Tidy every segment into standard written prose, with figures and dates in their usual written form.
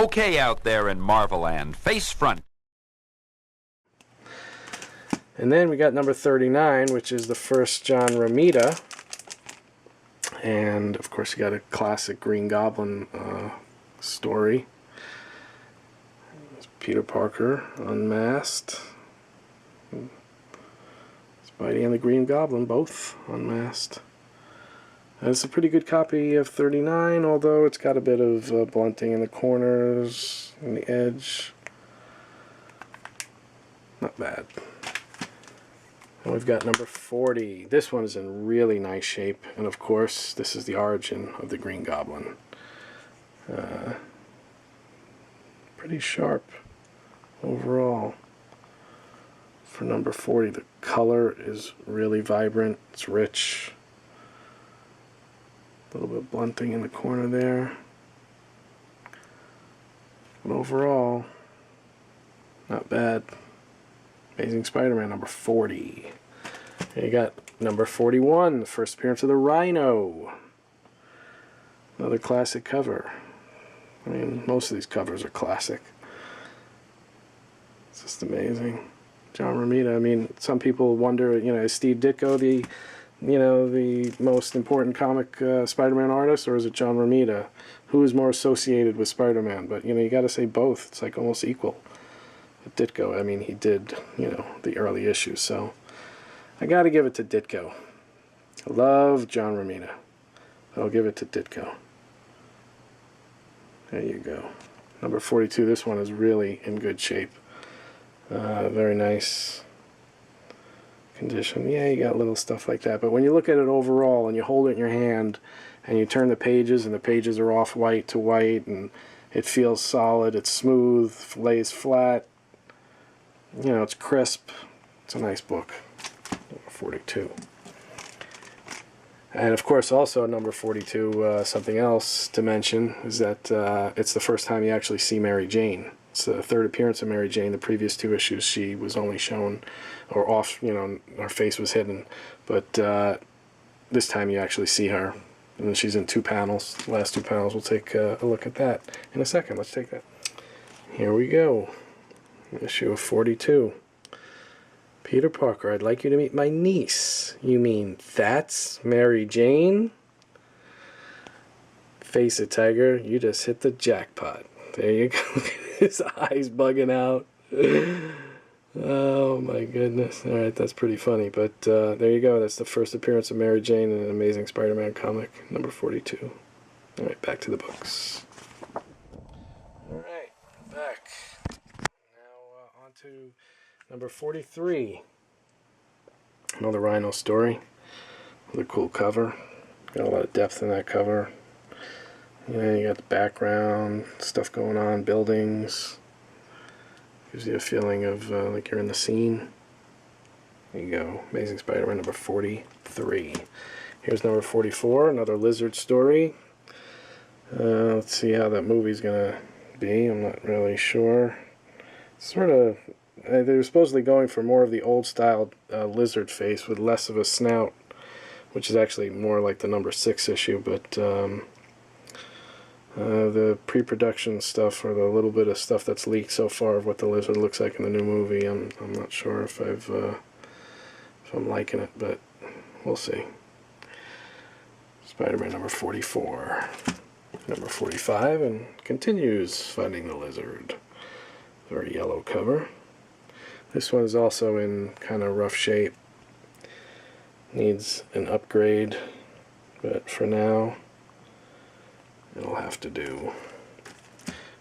Okay, out there in Marveland, face front. And then we got number 39, which is the first John Romita. And, of course, you got a classic Green Goblin story. It's Peter Parker unmasked. Spidey and the Green Goblin both unmasked. It's a pretty good copy of 39, although it's got a bit of blunting in the corners and the edge. Not bad. And we've got number 40. This one is in really nice shape, and of course, this is the origin of the Green Goblin. Pretty sharp overall. For number 40, the color is really vibrant. It's rich. A little bit of blunting in the corner there. But overall, not bad. Amazing Spider-Man number 40. And you got number 41, the first appearance of the Rhino. Another classic cover. I mean, most of these covers are classic. It's just amazing. John Romita. I mean, some people wonder, is Steve Ditko the most important comic Spider-Man artist, or is it John Romita? Who is more associated with Spider-Man? But, you got to say both. It's like almost equal. But Ditko, I mean, he did, the early issues, so I got to give it to Ditko. I love John Romita. I'll give it to Ditko. There you go. Number 42, this one is really in good shape. Very nice condition. Yeah, you got little stuff like that, but when you look at it overall and you hold it in your hand and you turn the pages and the pages are off white to white and it feels solid, it's smooth, lays flat, it's crisp. It's a nice book. Number 42. And of course, also number 42, something else to mention is that it's the first time you actually see Mary Jane. It's the third appearance of Mary Jane. The previous two issues, she was only shown, or off, her face was hidden. But this time you actually see her. And she's in 2 panels. The last 2 panels, we'll take a look at that in a second. Let's take that. Here we go. Issue of 42. Peter Parker, I'd like you to meet my niece. You mean that's Mary Jane? Face it, Tiger. You just hit the jackpot. There you go. Look at his eyes bugging out. Oh my goodness. Alright, that's pretty funny. But there you go. That's the first appearance of Mary Jane in an Amazing Spider-Man comic, number 42. Alright, back to the books. Alright, back. Now on to number 43. Another Rhino story. Another cool cover. Got a lot of depth in that cover. You got the background, stuff going on, buildings. Gives you a feeling of like you're in the scene. There you go. Amazing Spider-Man number 43. Here's number 44, another Lizard story. Let's see how that movie's going to be. I'm not really sure. Sort of, they were supposedly going for more of the old-style Lizard face with less of a snout, which is actually more like the number 6 issue, but the pre-production stuff, or the little bit of stuff that's leaked so far of what the Lizard looks like in the new movie, I'm not sure if I'm liking it, but we'll see. Spider-Man number 44. Number 45, and continues fighting the Lizard. Very yellow cover. This one is also in kind of rough shape. Needs an upgrade, but for now it'll have to do.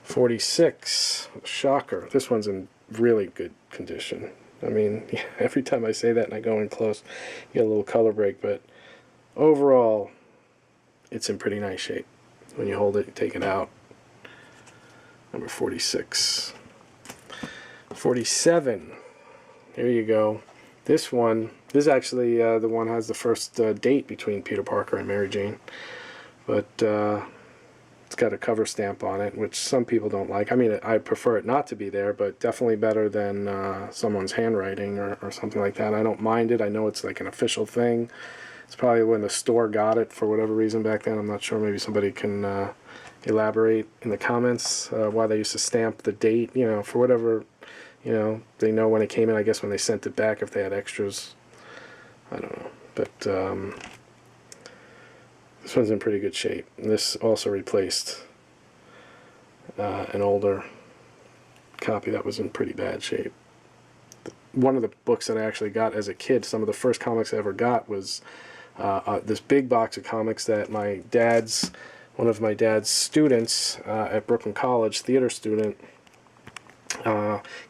46, Shocker. This one's in really good condition. I mean, every time I say that and I go in close, you get a little color break, but overall, it's in pretty nice shape. When you hold it, you take it out. Number 46. 47. There you go. This one, this is actually the one that has the first date between Peter Parker and Mary Jane. But it's got a cover stamp on it, which some people don't like. I mean, I prefer it not to be there, but definitely better than someone's handwriting or something like that. I don't mind it. I know it's like an official thing. It's probably when the store got it for whatever reason back then. I'm not sure. Maybe somebody can elaborate in the comments why they used to stamp the date, you know, for whatever, you know, they know when it came in, I guess when they sent it back, if they had extras. I don't know. But this one's in pretty good shape. And this also replaced an older copy that was in pretty bad shape. One of the books that I actually got as a kid, some of the first comics I ever got, was this big box of comics that one of my dad's students at Brooklyn College, theater student,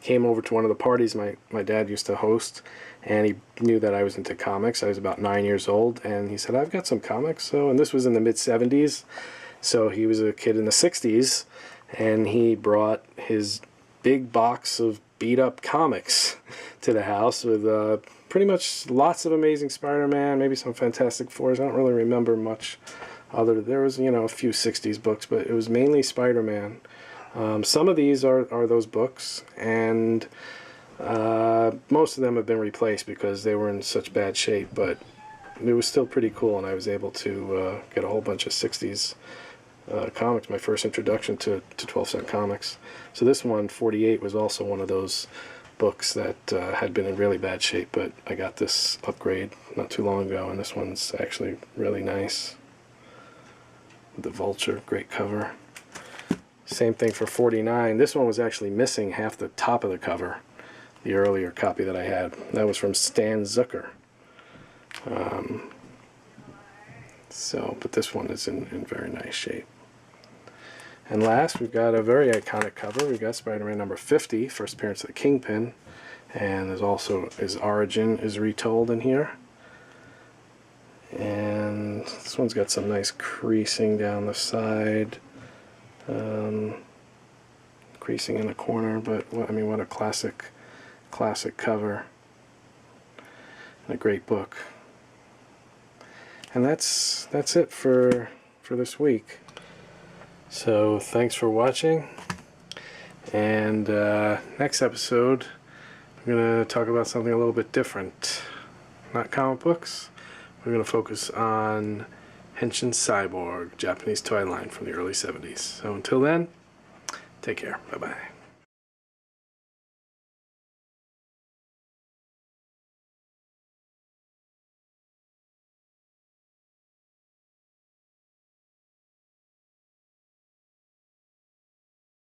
came over to one of the parties my dad used to host, and he knew that I was into comics. I was about 9 years old, and he said, I've got some comics. And this was in the mid-'70s, so he was a kid in the 60s, and he brought his big box of beat-up comics to the house with pretty much lots of Amazing Spider-Man, maybe some Fantastic Fours. I don't really remember much other. There was, you know, a few 60s books, but it was mainly Spider-Man. Some of these are those books, and most of them have been replaced because they were in such bad shape, but it was still pretty cool, and I was able to get a whole bunch of 60s comics, my first introduction to 12-cent comics. So this one, 48, was also one of those books that had been in really bad shape, but I got this upgrade not too long ago, and this one's actually really nice. The Vulture, great cover. Same thing for 49. This one was actually missing half the top of the cover, the earlier copy that I had. That was from Stan Zucker. But this one is in very nice shape. And last, we've got a very iconic cover. We've got Spider-Man number 50, first appearance of the Kingpin. And there's also his origin is retold in here. And this one's got some nice creasing down the side. Creasing in the corner, but I mean, what a classic cover. And a great book. And that's it for this week. So thanks for watching, and next episode we're going to talk about something a little bit different. Not comic books. We're going to focus on Henshin Cyborg, Japanese toy line from the early 70s. So until then, take care. Bye-bye.